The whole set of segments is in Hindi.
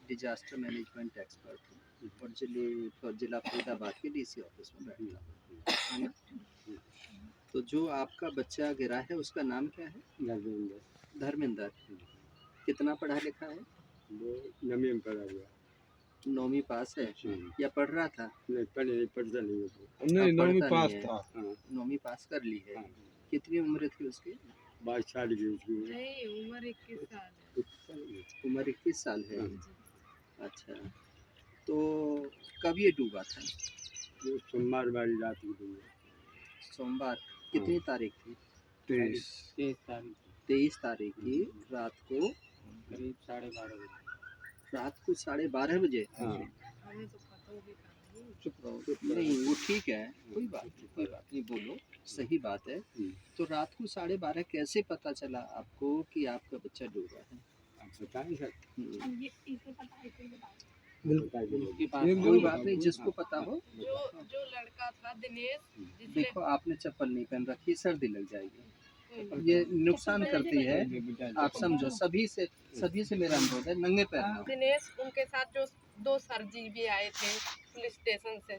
डिजास्टर मैनेजमेंट एक्सपर्ट हूँ और जिला फरीदाबाद के डीसी ऑफिस में बैठता हूँ, है ना? तो जो आपका बच्चा गिरा है उसका नाम क्या है? धर्मेंद्र। धर्मेंद्र। कितना पढ़ा लिखा है? वो 9वीं में पढ़ा हुआ। 9वीं पास है या पढ़ रहा था? नहीं पढ़ता नहीं है। नहीं, 9वीं पढ़ता पास नहीं है। था। हाँ, 9वीं पास कर ली है। हाँ। कितनी उम्र थी उसकी? 22 साल की उसकी उम्र। नहीं, उम्र 21 साल है। उम्र 21 साल है। हाँ। अच्छा, तो कब ये डूबा था? वो सोमवार वाली रात को डूबा। सोमवार। कितनी तारीख थी? 23 तारीख 23 तारीख की रात को करीब 12:30 बजे। रात को 12:30 बजे। हाँ। हमें तो पता भी नहीं। चुप रहो। नहीं, वो ठीक है, कोई बात नहीं, बोलो, सही बात है। तो रात को 12:30 कैसे पता चला आपको कि आपका बच्चा डूबा है? आप बता नहीं सकते। कोई बात नहीं, जिसको पता हो। जो लड़का था दिनेश, जिसने देखो, आपने चप्पल नहीं पहन रखी, सर्दी लग जाएगी, ये नुकसान करती है। आप समझो, सभी से मेरा अनुरोध है, नंगे पैर ना। दिनेश, उनके साथ जो 2 सरजी भी आए थे पुलिस स्टेशन से,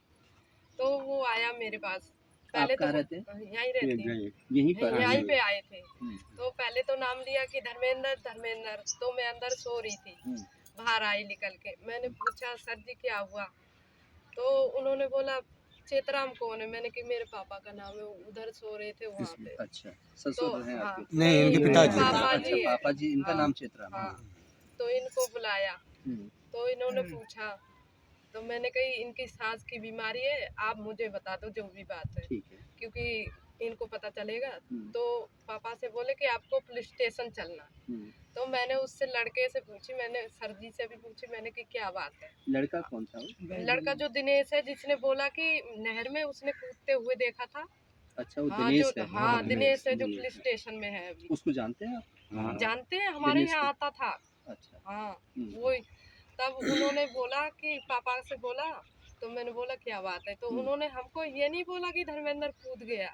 तो वो आया मेरे पास। आप कहाँ तो रहते हैं? यहीं रहते हैं, यहीं पर? यहीं पे आए थे। तो पहले तो नाम लिया कि धर्मेंद्र, तो मैं अंदर सो रही थी, बाहर आई निकल के। मैंने पूछा सर जी क्या हुआ, तो उन्होंने बोला चेतराम कौन है? मैंने कि मेरे पापा का नाम है, उधर सो रहे थे वहाँ पे। अच्छा, ससुर तो हैं हाँ, आपके? नहीं, इनके पिताजी। पापा अच्छा, जी है। पापा जी, इनका हाँ, नाम चेतराम है। हाँ, तो इनको बुलाया, तो इन्होंने पूछा, तो मैंने कही इनकी सांस की बीमारी है, आप मुझे बता दो जो भी बात है, ठीक है। क्योंकि इनको पता चलेगा। तो पापा से बोले कि आपको पुलिस स्टेशन चलना। तो मैंने उससे लड़के से पूछी, मैंने सर जी से भी पूछी, मैंने कि क्या बात है। लड़का कौन था वो? लड़का जो दिनेश है, जिसने बोला कि नहर में उसने कूदते हुए देखा था। अच्छा, वो हाँ, दिनेश है। हाँ, दिनेश है जो पुलिस स्टेशन में है अभी। उसको जानते हैं आप? हाँ। जानते हैं, हमारे दिनेश यहाँ को? आता था। अच्छा। हाँ, वो तब उन्होंने बोला कि पापा से बोला, तो मैंने बोला क्या बात है, तो उन्होंने हमको ये नहीं बोला कि धर्मेंद्र कूद गया।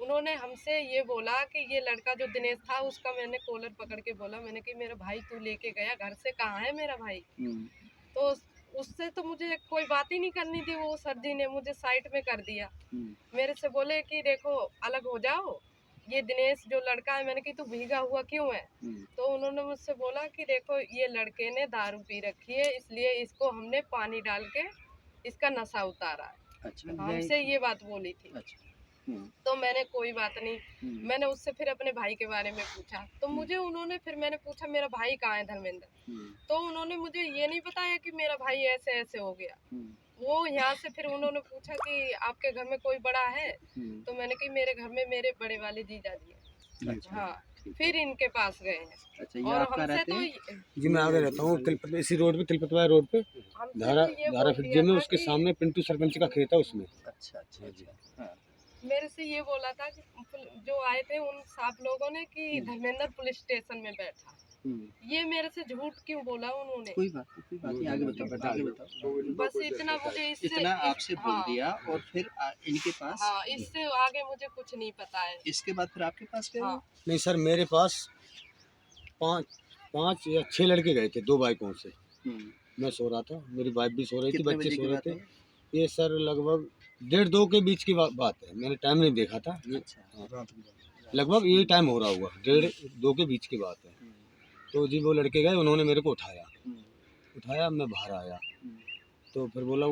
उन्होंने हमसे ये बोला कि ये लड़का जो दिनेश था उसका मैंने कॉलर पकड़ के बोला, मैंने कि मेरा भाई तू लेके गया घर से, कहाँ है मेरा भाई? तो उससे तो मुझे कोई बात ही नहीं करनी थी, वो सर जी ने मुझे साइड में कर दिया। मेरे से बोले कि देखो अलग हो जाओ, ये दिनेश जो लड़का है, मैंने कि तू भीगा हुआ क्यों है? तो उन्होंने मुझसे बोला कि देखो ये लड़के ने दारू पी रखी है, इसलिए इसको हमने पानी डाल के इसका नशा उतारा है। अच्छा, हमसे ये बात बोली थी। अच्छा। तो मैंने कोई बात नहीं, मैंने उससे फिर अपने भाई के बारे में पूछा, तो मुझे उन्होंने फिर मैंने पूछा मेरा भाई कहाँ है धर्मेंद्र? तो उन्होंने मुझे ये नहीं बताया कि मेरा भाई ऐसे ऐसे हो गया। वो यहाँ से फिर उन्होंने पूछा कि आपके घर में कोई बड़ा है? तो मैंने कहा मेरे घर में मेरे बड़े वाले जीजा जी है। अच्छा, हाँ, फिर इनके पास गए हैं। अच्छा, ये और आप कहाँ हमसे रहते तो हैं? जी, मैं आगे रहता हूँ तिलपत, इसी रोड पे, तिलपतवाया रोड पे, हमसे धारा तो ये धारा बोल फिटजे दिया में, था उसके कि सामने पिंटू सरपंच का खेत है उसमें। अच्छा, अच्छा, अच्छा। हाँ। मेरे से ये बोला था कि जो आए थे उन 7 लोगों ने कि धर्मेंद्र पुलिस स्टेशन में बैठा। ये मेरे से झूठ क्यों बोला उन्होंने? कोई बात नहीं, आगे बताओ। बस इतना मुझे इससे इतना आपसे बोल दिया और फिर इनके पास? हाँ, इससे आगे मुझे कुछ नहीं पता है। इसके बाद फिर आपके पास गए? हाँ। नहीं सर, मेरे पास 5 या 6 लड़के गए थे 2 बाइकों से। मैं सो रहा था, मेरी वाइफ भी सो रही थी, बच्चे सो रहे थे। ये सर लगभग 1:30-2 के बीच की बात है, मैंने टाइम नहीं देखा था। अच्छा। लगभग यही टाइम हो रहा हुआ, 1:30-2 के बीच की बात है। तो जी वो लड़के गए, उन्होंने मेरे को उठाया, मैं बाहर आया। तो फिर बोला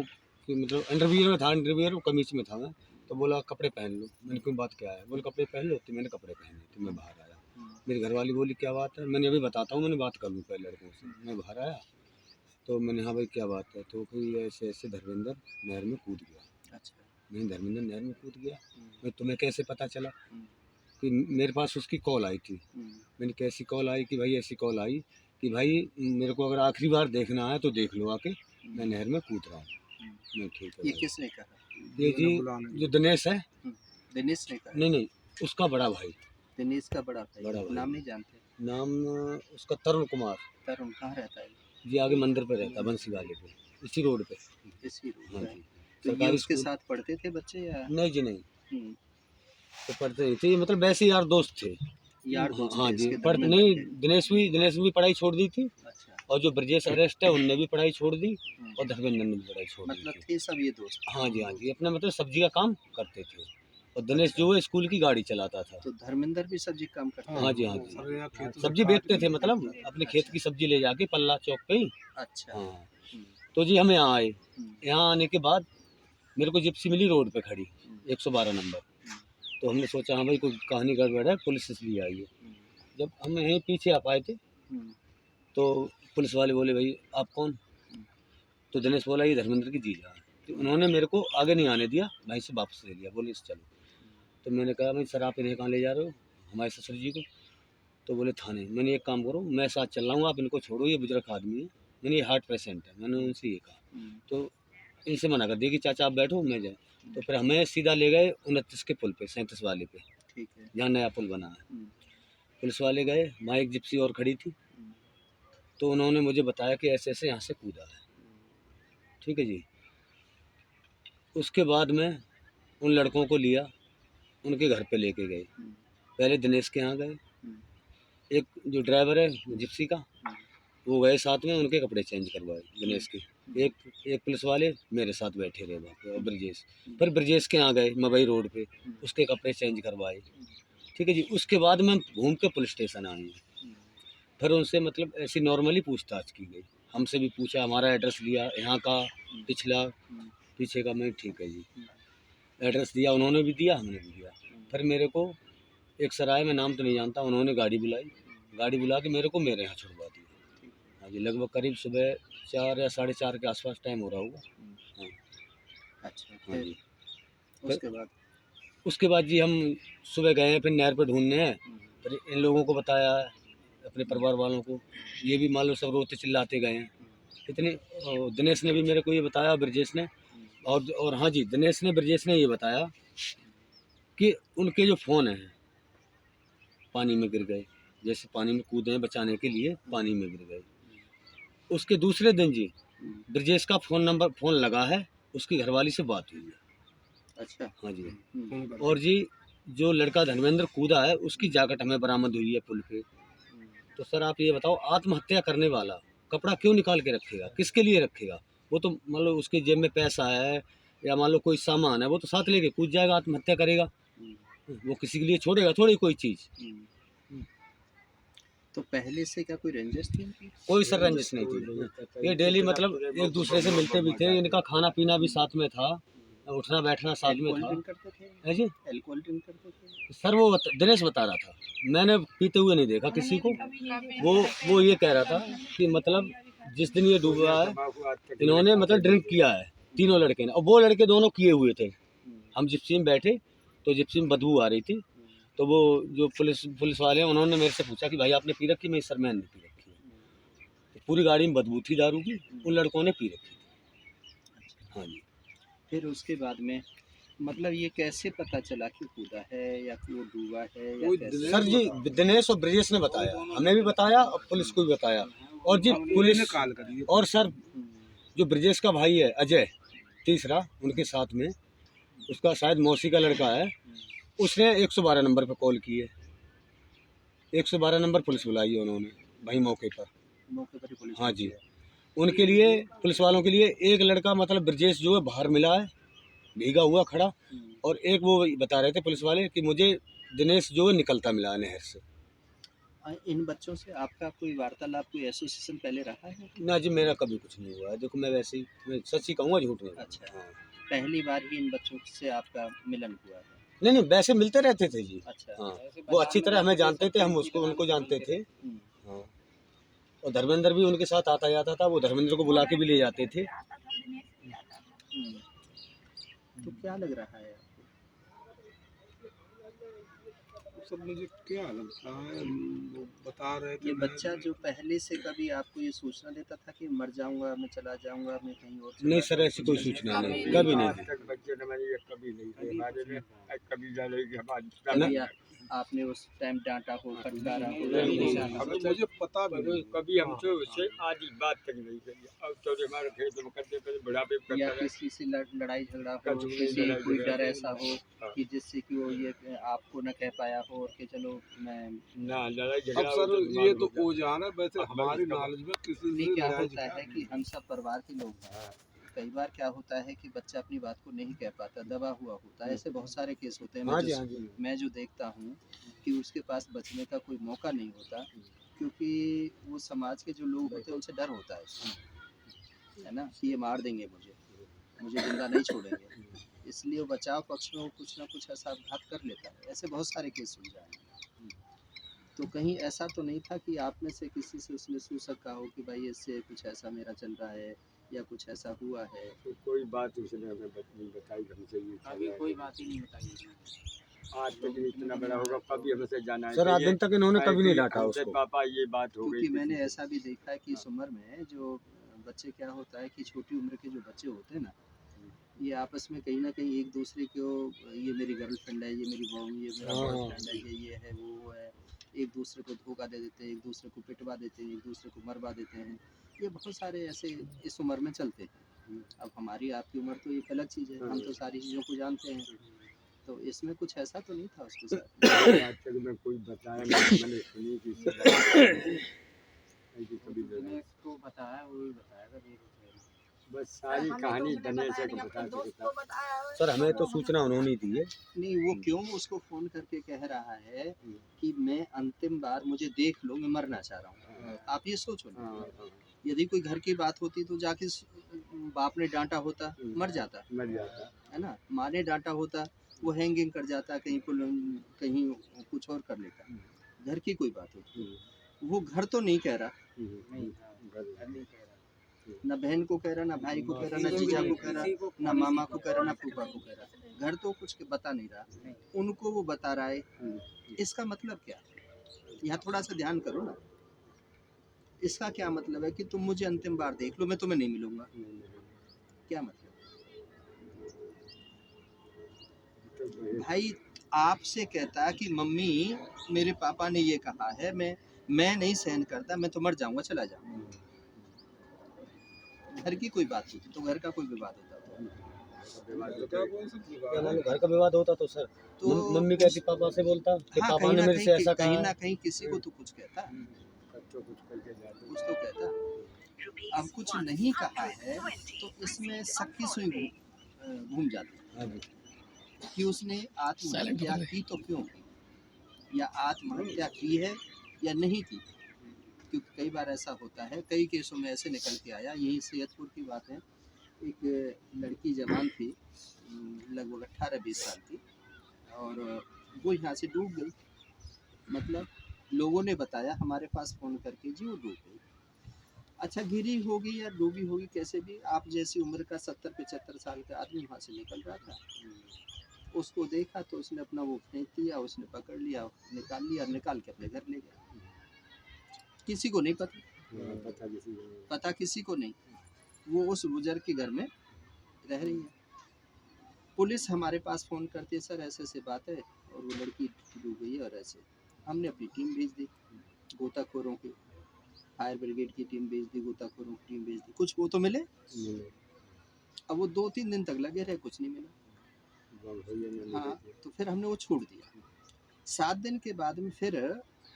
कि मतलब अंडरवियर में था, अंडरवियर और कमीज में था मैं। तो बोला कपड़े पहन लो। मैंने क्यों, बात क्या है? बोले कपड़े पहन लो। तो मैंने कपड़े पहने, तो मैं बाहर आया। मेरी घरवाली बोली क्या बात है? मैंने अभी बताता हूँ, मैंने बात कर लूँ पहले लड़कों से। मैं बाहर आया तो मैंने, हाँ भाई क्या बात है? तो फिर ऐसे ऐसे धर्मेंद्र नहर में कूद गया। अच्छा। नहीं, धर्मेंद्र नहर में कूद गया। मैं, तुम्हें कैसे पता चला? कि मेरे पास उसकी कॉल आई थी। मैंने, कैसी कॉल आई? कि भाई ऐसी कॉल आई कि भाई मेरे को अगर आखिरी बार देखना है तो देख लो आके, मैं नहर में कूद रहा हूँ। मैं ठीक है। ये किसने कहा? ये जी जो दिनेश है। दिनेश ने कहा? नहीं, उसका बड़ा भाई। दिनेश का बड़ा भाई। बड़ा भाई। नाम नहीं जानते? नाम उसका तरुण कुमार। तरुण कहाँ रहता है? जी आगे मंदिर पे रहता है, बंसी वाले पे, इसी रोड पे। इसी रोड हाँ पे। जी। तो ये सरकारी उसके स्कूल। साथ पढ़ते थे बच्चे या? नहीं जी नहीं, हम्म, तो पढ़ते नहीं थे, मतलब वैसे यार दोस्त थे। यार दोस्त हाँ थे जी, इसके? पढ़ते धर्मेंद्र नहीं। के? दिनेश भी पढ़ाई छोड़ दी थी। अच्छा। और जो ब्रजेश अरेस्ट है उनने भी पढ़ाई छोड़ दी और धर्मेंद्र ने भी पढ़ाई छोड़ दी मतलब थी। थे सब ये दोस्त। हाँ जी अपना मतलब सब्जी का काम करते थे और दिनेश जो है स्कूल की गाड़ी चलाता था। तो धर्मेंद्र भी सब्जी काम करता है? हाँ जी सब्जी बेचते थे मतलब अपने खेत की सब्जी ले जाके पल्ला चौक पे ही। अच्छा। हाँ हम्म, तो जी हम यहाँ आए, हम्म, यहाँ आने के बाद मेरे को जिप्सी मिली रोड पे खड़ी हम्म, 112 नंबर। तो हमने सोचा हाँ भाई कोई कहानी गड़बड़ है, पुलिस इसलिए आई है। हम्म, जब हम यहीं पीछे आ पाए थे हम्म, तो पुलिस वाले बोले भाई आप कौन? तो दिनेश बोला ये धर्मेंद्र की जीजा है। तो उन्होंने मेरे को आगे नहीं आने दिया, वहीं से वापस ले लिया, बोले चलो। तो मैंने कहा भाई सर आप इन्हें कहाँ ले जा रहे हो हमारे ससुर जी को? तो बोले थाने। मैंने एक काम करो मैं साथ चल रहा हूँ, आप इनको छोड़ो, ये बुजुर्ग आदमी है। मैंने ये हार्ट पेशेंट है, मैंने उनसे ये कहा। हम्म, तो इनसे मना कर दिया कि चाचा आप बैठो मैं जाए। तो फिर हमें सीधा ले गए 29 के पुल पे, 37 वाले पे, ठीक है। जहाँ नया पुल बना है। हम्म, पुलिस वाले गए, वहाँ एक जिप्सी और खड़ी थी। हम्म, तो उन्होंने मुझे बताया कि ऐसे ऐसे यहाँ से कूदा है। ठीक है जी। उसके बाद में उन लड़कों को लिया, उनके घर पे लेके गए। हम्म, पहले दिनेश के यहाँ गए, हम्म, एक जो ड्राइवर है जिप्सी का हम्म, वो गए साथ में, उनके कपड़े चेंज करवाए दिनेश के। एक एक पुलिस वाले मेरे साथ बैठे रहे वहाँ पे और ब्रजेश। फिर ब्रजेश के यहाँ गए मबई रोड पे, उसके कपड़े चेंज करवाए। ठीक है जी। उसके बाद में हम घूम के पुलिस स्टेशन आए हैं। हम्म, फिर उनसे मतलब ऐसी नॉर्मली पूछताछ की गई, हमसे भी पूछा, हमारा एड्रेस लिया यहाँ का, पिछला हम्म, पीछे का। मैं ठीक है जी, एड्रेस दिया, उन्होंने भी दिया, हमने भी दिया। फिर मेरे को एक सराय में, नाम तो नहीं जानता, उन्होंने गाड़ी बुलाई, गाड़ी बुला के मेरे को मेरे यहाँ छुड़वा दिया। हाँ जी, लगभग करीब सुबह 4 या 4:30 के आसपास टाइम हो रहा होगा। हाँ अच्छा। हाँ फिर जी। उसके बाद जी हम सुबह गए हैं, फिर नहर पर ढूंढने हैं। हम्म, फिर इन लोगों को बताया, अपने परिवार वालों को, ये भी मान लो सब रोते चिल्लाते गए हैं इतने। दिनेश ने भी मेरे को ये बताया, ब्रजेश ने, और हाँ जी दिनेश ने, ब्रजेश ने ये बताया कि उनके जो फ़ोन हैं पानी में गिर गए, जैसे पानी में कूदे हैं बचाने के लिए, पानी में गिर गए। उसके दूसरे दिन जी ब्रजेश का फ़ोन लगा है, उसकी घरवाली से बात हुई है। अच्छा। हाँ जी। हम्म, और जी जो लड़का धर्मेंद्र कूदा है उसकी जैकेट हमें बरामद हुई है पुल पे। तो सर आप ये बताओ, आत्महत्या करने वाला कपड़ा क्यों निकाल के रखेगा, किसके लिए रखेगा? वो तो मान लो उसके जेब में पैसा है या मान लो कोई सामान है, वो तो साथ लेके कूद जाएगा, आत्महत्या करेगा। वो किसी के लिए छोड़ेगा थोड़ी कोई चीज़। तो पहले से क्या कोई रंजिश थी इनकी? कोई सर रंजिश नहीं थी। ये डेली मतलब एक दूसरे से मिलते भी थे, इनका खाना पीना भी साथ में था, उठना बैठना साथ में अल्कोहल था। ड्रिंक करते थे? है जी अल्कोहल ड्रिंक करते थे? सर, वो दिनेश बता रहा था, मैंने पीते हुए नहीं देखा किसी को। वो ये कह रहा था कि मतलब जिस दिन ये डूबा है इन्होंने मतलब ड्रिंक किया है, तीनों लड़के ने, और वो लड़के दोनों किए हुए थे। हम जिप्सी में बैठे तो जिप्सी में बदबू आ रही थी, तो वो जो पुलिस वाले हैं उन्होंने मेरे से पूछा कि भाई आपने पी रखी? मैं सर मैंने पी रखी है। तो पूरी गाड़ी में बदबू थी दारू की, उन लड़कों ने पी रखी थी। हाँ जी। फिर उसके बाद में मतलब ये कैसे पता चला कि कूदा है या कि वो डूबा है या कैसे? सर जी दिनेश और ब्रजेश ने बताया, हमें भी बताया और पुलिस को भी बताया। और जी पुलिस और सर जो ब्रजेश का भाई है अजय, तीसरा उनके साथ में, उसका शायद मौसी का लड़का है, उसने 112 नंबर पर कॉल की है। 112 नंबर पुलिस बुलाई है उन्होंने वहीं मौके पर। मौके पर ही पुलिस? हाँ जी। उनके लिए, पुलिस वालों के लिए, एक लड़का मतलब ब्रजेश जो है बाहर मिला है भीगा हुआ खड़ा, और एक वो बता रहे थे पुलिस वाले कि मुझे दिनेश जो है निकलता मिला है नहर से। इन बच्चों से आपका कोई वार्तालाप, कोई एसोसिएशन पहले रहा है? ना जी मेरा कभी कुछ नहीं हुआ है। देखो मैं वैसे ही, मैं सच ही कहूँगा, झूठ नहीं। अच्छा। हाँ। पहली बार ही इन बच्चों से आपका मिलन हुआ है? नहीं वैसे मिलते रहते थे जी। अच्छा। हाँ, वो अच्छी तरह हमें जानते थे, हम उनको जानते थे। हाँ, और धर्मेंद्र भी उनके साथ आता जाता था, वो धर्मेंद्र को बुला के भी ले जाते थे। तो क्या लग रहा है आपको? सब मुझे क्या लगता है, वो बता रहे थे ये बच्चा जो पहले से कभी आपको ये सूचना देता था कि मर जाऊंगा, मैं चला जाऊंगा, मैं कहीं और चला नहीं सर, ऐसी कोई सूचना नहीं, कभी नहीं। बच्चे ने मैंने ये कभी नहीं थे हमारे में, कभी जाने की हमारी कभी आपने उस टाइम डांटा हो, फटकारा हो? अब मुझे पता भी नहीं। कभी हमसे उससे आज बात तक नहीं करी। अब तो हमारे खेत में करते करते बुढ़ापे में या करता रहे। किसी से लड़ाई झगड़ा हो, कभी नहीं किसी लड़ाई कोई झगड़ा। डर ऐसा हो हाँ। कि जिससे कि वो ये आपको न कह पाया हो और कि चलो मैं ना लड़ाई अब झगड़ा हो सर तो ये दिमाग तो हो जाता। ओझान है, वैसे अब हमारी इसका- नॉलेज में किसी नहीं, से क्या लड़ाई होता है कि हम सब परिवार के लोग हैं। कई बार क्या होता है कि बच्चा अपनी बात को नहीं कह पाता, दबा हुआ होता है। ऐसे बहुत सारे केस होते हैं। हाँ जी, हाँ जी। मैं जो देखता हूँ कि उसके पास बचने का कोई मौका नहीं होता, क्योंकि वो समाज के जो लोग होते हैं उनसे डर होता है उसको, है ना, कि ये मार देंगे मुझे जिंदा नहीं छोड़ेंगे, इसलिए वो बचाव पक्ष में वो कुछ ना कुछ ऐसा घात कर लेता है। ऐसे बहुत सारे केस सुलझाए हैं। तो कहीं ऐसा तो नहीं था कि आप में से किसी से उसने सूचक कहा हो कि भाई इससे कुछ ऐसा मेरा चल रहा है या कुछ ऐसा हुआ है? तो कोई बात उसने हमें नहीं बताई हमसे। ये अभी कोई बात ही नहीं बताई। आज तक इतना बड़ा होगा कभी हमसे जाना है सर आज दिन तक इन्होंने कभी नहीं डांटा हमसे उसको। पापा ये बात हो गई क्योंकि थी। मैंने ऐसा भी देखा है कि इस उम्र में जो बच्चे, क्या होता है कि छोटी उम्र के जो बच्चे होते हैं ना, ये आपस में कहीं ना कहीं एक दूसरे को, ये मेरी गर्लफ्रेंड है, ये मेरी बहू, ये मेरा हाँ। बॉयफ्रेंड है, ये है वो है, एक दूसरे को धोखा दे देते हैं, एक दूसरे को पिटवा देते हैं, एक दूसरे को मरवा देते हैं। ये बहुत सारे ऐसे इस उम्र में चलते हैं। अब हमारी आपकी उम्र तो एक अलग चीज़ है, हम तो सारी चीज़ों को जानते हैं। तो इसमें कुछ ऐसा तो नहीं था उसके साथ। आज तक मैं कोई बताया नहीं, मैंने सुनी कि इससे ऐसी कभी लड़ाई। जिसने इसको बताया वो ही बताएगा, देखो बस सारी कहानी दिनेश को बता सकता। सर हमें तो सूचना उन्होंने दी है। नहीं, वो क्यों उसको फ़ोन करके कह रहा है कि मैं अंतिम बार मुझे देख लो, मैं मरना चाह रहा हूँ। आप ये सोचो ना, हाँ, यदि कोई घर की बात होती तो जाके बाप ने डांटा होता, मर जाता, मर जाता। है ना, माँ ने डांटा होता, वो हैंगिंग कर जाता, कहीं कुछ और कर लेता। घर की कोई बात होती, वो घर तो नहीं कह रहा, नहीं कह रहा। ना बहन को कह रहा, ना भाई को कह रहा, ना जीजा को कह रहा, ना मामा को कह रहा, ना फूफा को कह रहा। घर तो कुछ बता नहीं रहा, उनको वो बता रहा है। इसका मतलब क्या? यहाँ थोड़ा सा ध्यान करो ना। इसका क्या मतलब है कि तुम मुझे अंतिम बार देख लो, मैं तुम्हें नहीं मिलूंगा? क्या मतलब? भाई आपसे कहता है कि मम्मी मेरे पापा ने ये कहा है, मैं नहीं सहन करता, मैं तो मर जाऊंगा, चला जाऊंगा। घर की कोई बात होती तो घर का कोई विवाद होता क्या मानो घर का विवाद होता तो सर तो मम्मी कहती पापा से बोलता कि हाँ, पापा ने मेरे से ऐसा कहीं कहा ना है। कहीं किसी को तो कुछ कहता, कुछ तो कहता। अब कुछ नहीं कहा है तो इसमें सबकी सुई घूम जाती हाँ जी। है कि उसने आत्महत्या की तो क्यों की, या आत्महत्या की है या नहीं की। क्योंकि कई बार ऐसा होता है, कई केसों में ऐसे निकल के आया। यही सैयदपुर की बात है, एक लड़की जवान थी, लगभग 18-20 साल की, और वो यहाँ से डूब गई। मतलब लोगों ने बताया हमारे पास फ़ोन करके, जी वो डूब गई। अच्छा, गिरी होगी या डूबी होगी, कैसे भी, आप जैसी उम्र का 70-75 साल का आदमी वहाँ से निकल रहा था, उसको देखा तो उसने अपना वो फेंक दिया, उसने पकड़ लिया, निकाल के अपने घर ले गया। किसी को नहीं पता किसी को नहीं। वो उस बुजुर्ग के घर में रह रही है। पुलिस हमारे पास फ़ोन करती है, सर ऐसे ऐसे बात है और वो लड़की डूब गई है, और ऐसे हमने अपनी टीम भेज दी, गोताखोरों की, फायर ब्रिगेड की टीम भेज दी, गोताखोरों की टीम भेज दी। कुछ वो तो मिले। अब वो 2-3 दिन तक लगे रहे, कुछ नहीं मिला। हाँ, तो फिर हमने वो छोड़ दिया। 7 दिन के बाद में फिर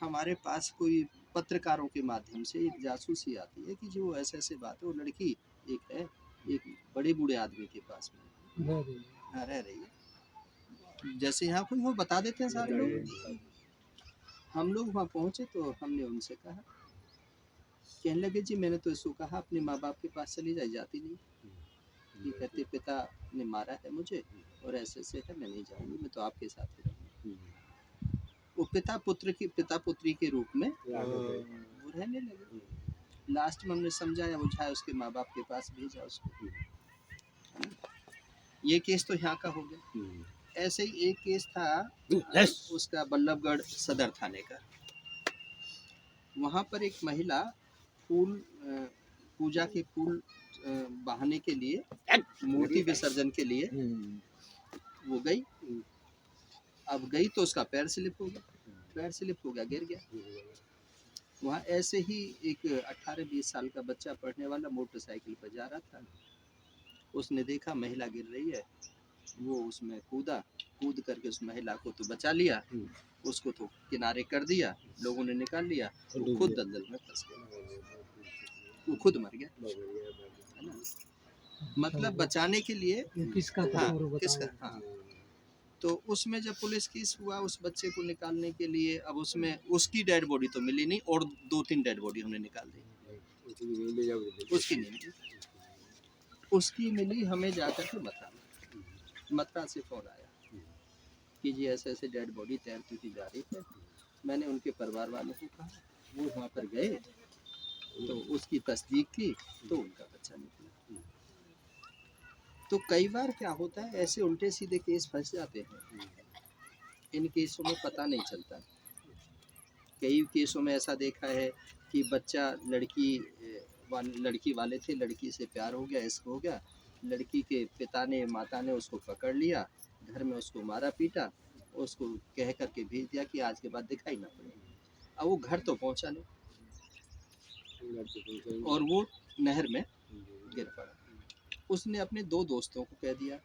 हमारे पास कोई पत्रकारों के माध्यम से एक जासूसी आती है कि जो ऐसे ऐसे बात है, वो लड़की एक है, एक बड़े बूढ़े आदमी के पास में हाँ रह रही है। जैसे यहाँ कोई वो बता देते हैं सारे लोग। हम लोग वहाँ पहुँचे तो हमने उनसे कहा, कहने लगे जी मैंने तो इसको कहा अपने माँ बाप के पास चली जाती नहीं। ये कहते पिता ने मारा है मुझे और ऐसे ऐसे है, मैं नहीं जाऊँगी, मैं तो आपके साथ ही रहूँगी। वो पिता पुत्री के रूप में वो रहने लगे। लास्ट में हमने समझाया बुझाया, उसके माँ बाप के पास भेजा उसको। ये केस तो यहाँ का हो गया। ऐसे ही एक केस था उसका बल्लभगढ़ सदर थाने का। वहाँ पर एक महिला पूजा के फूल बहाने के लिए, मूर्ति विसर्जन के लिए वो गई। अब गई तो उसका पैर स्लिप हो गया, गिर गया। वहाँ ऐसे ही एक 18-20 साल का बच्चा पढ़ने वाला मोटरसाइकिल पर जा रहा था। उसने देखा महिला गिर रही है, वो उसमें कूद करके उस महिला को तो बचा लिया, उसको तो किनारे कर दिया, लोगों ने निकाल लिया, वो खुद दलदल में फंस गया, वो खुद मर गया, है ना। मतलब बचाने के लिए किसका हाँ। तो उसमें जब पुलिस केस हुआ उस बच्चे को निकालने के लिए, अब उसमें उसकी डेड बॉडी तो मिली नहीं और 2-3 डेड बॉडी हमने निकाल दी, उसकी नहीं मिली। उसकी मिली हमें जाकर के मथुरा से फ़ोन आया कि जी ऐसे ऐसे डेड बॉडी तैरती हुई जा रही है। मैंने उनके परिवार वालों को कहा, वो वहाँ पर गए तो उसकी तस्दीक की तो उनका बच्चा निकला। तो कई बार क्या होता है, ऐसे उल्टे सीधे केस फंस जाते हैं, इन केसों में पता नहीं चलता। कई केसों में ऐसा देखा है कि बच्चा लड़की वाले थे, लड़की से प्यार हो गया, इश्क हो गया, लड़की के पिता ने माता ने उसको पकड़ लिया, घर में उसको मारा पीटा, उसको कह करके भेज दिया कि आज के बाद दिखाई ना पड़े। अब वो घर तो पहुंचा नहीं और वो नहर में गिर पड़ा। उसने अपने 2 दोस्तों को कह दिया,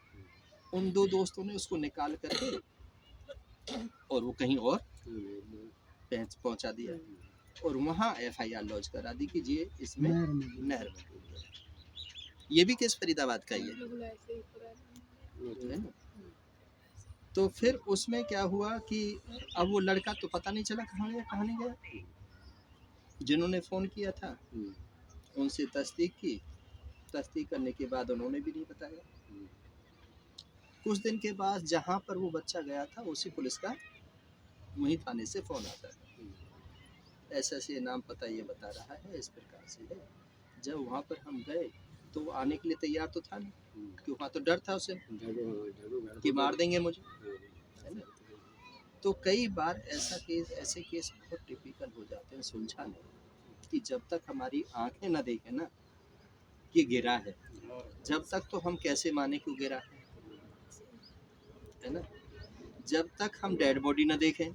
उन 2 दोस्तों ने उसको निकाल करके और वो कहीं और पहुंचा दिया और वहाँ FIR लॉन्च करा दी कि ये इसमें नहर में डूब गया। ये भी केस फरीदाबाद का ही है ना। तो फिर उसमें क्या हुआ कि अब वो लड़का तो पता नहीं चला कहाँ नहीं गया। जिन्होंने फ़ोन किया था उनसे तस्दीक करने के बाद उन्होंने भी नहीं बताया। कुछ दिन के बाद जहाँ पर वो बच्चा गया था उसी पुलिस का वहीं थाने से फ़ोन आता है, ऐसे नाम पता ये बता रहा है, इस प्रकार से है। जब वहाँ पर हम गए तो वो आने के लिए तैयार तो था नहीं, क्योंकि वहाँ तो डर था उसे कि मार देंगे मुझे, है ना। तो कई बार ऐसे केस बहुत टिपिकल हो जाते हैं सुलझाने, कि जब तक हमारी आंखें ना देखें ना कि गिरा है, जब तक तो हम कैसे माने कि गिरा है ना। जब तक हम डेड बॉडी ना देखें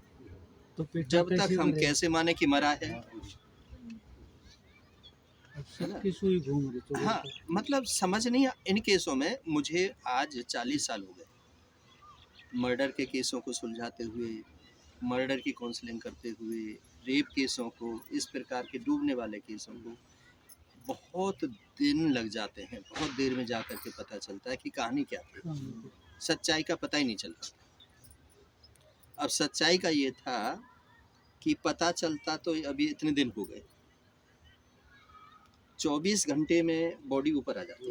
तो जब तक हम कैसे माने कि मरा है सबकी सुई घूम रही तो हाँ, मतलब समझ नहीं इन केसों में। मुझे आज 40 साल हो गए मर्डर के केसों को सुलझाते हुए, मर्डर की काउंसलिंग करते हुए, रेप केसों को, इस प्रकार के डूबने वाले केसों को बहुत दिन लग जाते हैं। बहुत देर में जाकर के पता चलता है कि कहानी क्या थी, सच्चाई का पता ही नहीं चल पाता। अब सच्चाई का ये था कि पता चलता तो अभी इतने दिन हो गए, 24 घंटे में बॉडी ऊपर आ जाती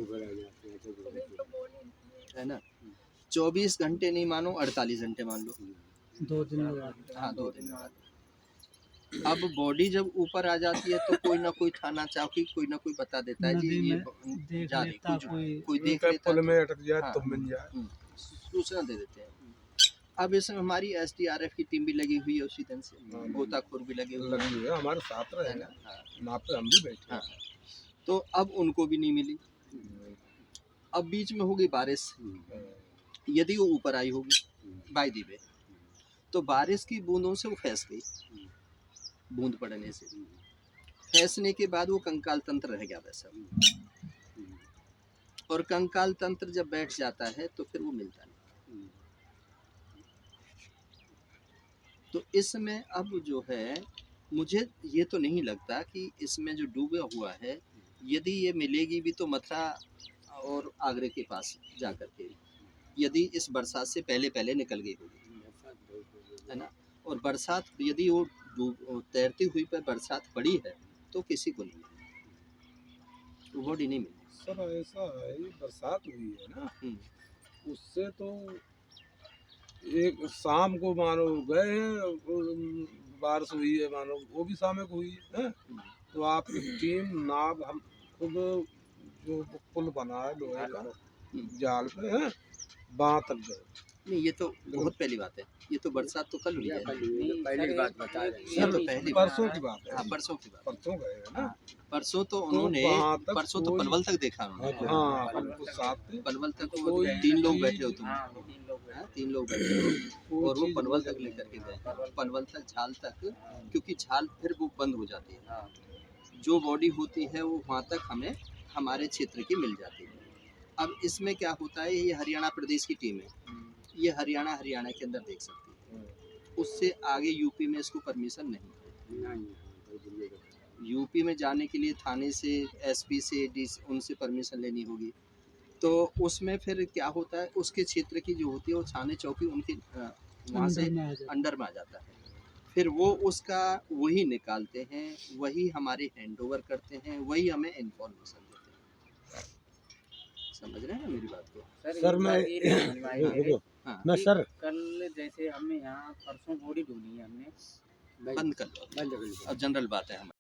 है ना। 24 घंटे नहीं मानो, 48 घंटे मान लो, 2 दिन बाद। हाँ 2 दिन बाद। अब बॉडी जब ऊपर आ जाती है तो कोई ना कोई थाना चौकी कोई ना कोई बता देता है जी नदी ये देख जा रही, लेता कोई देख लेता पुल में है, अटक जाए हाँ, तो मिल जाए, सूचना दे देते हैं। अब इसमें हमारी SDRF की टीम भी लगी हुई है, उसी दिन से गोताखोर भी लगे हुए हैं, लगी है हमारे साथ रहे है ना, ना। हाँ, वहाँ पे हम भी बैठे हाँ। तो अब उनको भी नहीं मिली। अब बीच में होगी बारिश, यदि वो ऊपर आई होगी बाय दी वे, तो बारिश की बूंदों से वो फंस गई, बूंद पड़ने से फंसने के बाद वो कंकाल तंत्र रह गया वैसा, और कंकाल तंत्र जब बैठ जाता है तो फिर वो मिलता नहीं। तो इसमें अब जो है मुझे ये तो नहीं लगता कि इसमें जो डूबा हुआ है, यदि ये मिलेगी भी तो मथुरा और आगरे के पास जा कर के, यदि इस बरसात से पहले निकल गई होगी, है ना। और बरसात यदि वो तैरती हुई पर बरसात पड़ी है तो किसी को नहीं मिली, तो बॉडी नहीं मिली। सर ऐसा है, ये बरसात हुई है ना, उससे तो एक शाम को मानो गए हैं, बारिश हुई है मानो वो भी शाम को हुई है, तो आपकी टीम नाव हम खुद जो पुल बना है लोहे का जाल पे है वहाँ तक गए। नहीं ये तो बहुत पहली बात है, ये तो बरसात तो कल हुई है, पहली बात बता रहे ये तो पहली परसों की बात है, हाँ परसों की बात, परसों गए है ना, परसों तो उन्होंने वहाँ तक परसों तो कोई- पलवल तक देखा उन्होंने, हाँ उनको साथ में पलवल तक कोई 3 लोग बैठे हो तुम, हाँ 3 लोग हाँ, 3 लोग बैठे थे और वो पनवल तक लेकर के गए, पनवल तक, झाल तक, क्योंकि झाल फिर वो बंद हो जाती है, जो बॉडी होती है वो वहाँ तक हमें हमारे क्षेत्र की मिल जाती है। अब इसमें क्या होता है, ये हरियाणा प्रदेश की टीम है, ये हरियाणा के अंदर देख सकती है, उससे आगे यूपी में इसको परमिशन नहीं है। यूपी में जाने के लिए थाने से, एसपी से, उनसे परमिशन लेनी होगी। तो उसमें फिर क्या होता है, उसके क्षेत्र की जो होती है वो थाने चौकी उनके वहाँ से अंडर में आ जाता है, फिर वो उसका वही निकालते हैं, वही हमारे हैंडओवर करते हैं, वही हमें इन्फॉर्मेशन देते हैं। समझ रहे हैं ना मेरी बात को? सर मैं हाँ, मैं सर कल जैसे हमने यहाँ परसों बॉडी ढूंढी है हमने बंद कर लो, अब जनरल बात है हमारी।